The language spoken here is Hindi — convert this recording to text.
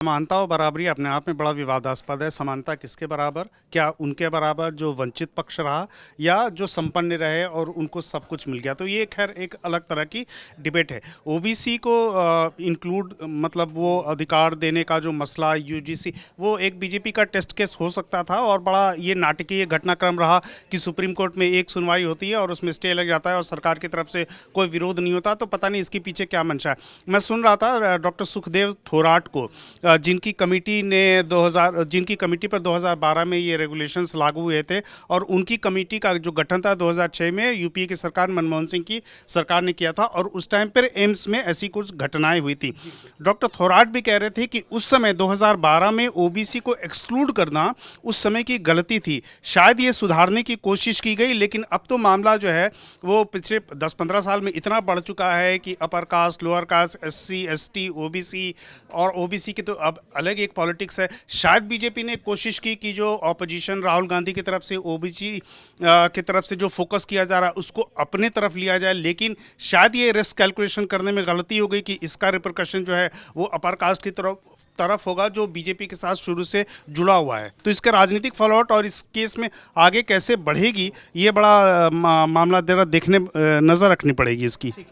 समानता और बराबरी अपने आप में बड़ा विवादास्पद है। समानता किसके बराबर? क्या उनके बराबर जो वंचित पक्ष रहा या जो संपन्न रहे और उनको सब कुछ मिल गया? तो ये खैर एक अलग तरह की डिबेट है। ओबीसी को इंक्लूड मतलब वो अधिकार देने का जो मसला यूजीसी, वो एक बीजेपी का टेस्ट केस हो सकता था और बड़ा ये नाटकीय घटनाक्रम रहा कि सुप्रीम कोर्ट में एक सुनवाई होती है और उसमें स्टे लग जाता है और सरकार की तरफ से कोई विरोध नहीं होता। तो पता नहीं इसके पीछे क्या मंशा है। मैं सुन रहा था डॉक्टर सुखदेव थोराट को, जिनकी कमेटी पर 2012 में ये रेगुलेशंस लागू हुए थे और उनकी कमेटी का जो गठन था 2006 में यूपीए की सरकार, मनमोहन सिंह की सरकार ने किया था और उस टाइम पर एम्स में ऐसी कुछ घटनाएं हुई थी। डॉक्टर थोराट भी कह रहे थे कि उस समय 2012 में ओबीसी को एक्सक्लूड करना उस समय की गलती थी। शायद ये सुधारने की कोशिश की गई, लेकिन अब तो मामला जो है वो पिछले 10-15 साल में इतना बढ़ चुका है कि upper caste, lower caste, SC, ST, OBC, और ओबीसी की तो अब अलग एक पॉलिटिक्स है। शायद बीजेपी ने कोशिश की कि जो ऑपोजिशन राहुल गांधी की तरफ से ओबीसी की तरफ से जो फोकस किया जा रहा है उसको अपने तरफ लिया जाए, लेकिन शायद ये रिस्क कैलकुलेशन करने में गलती हो गई कि इसका रिपरकशन जो है वो अपर कास्ट की तरफ होगा जो बीजेपी के साथ शुरू से जुड़ा हुआ है। तो इसका राजनीतिक फॉलोआउट और इस केस में आगे कैसे बढ़ेगी, ये बड़ा मामला जरा देखने नज़र रखनी पड़ेगी इसकी।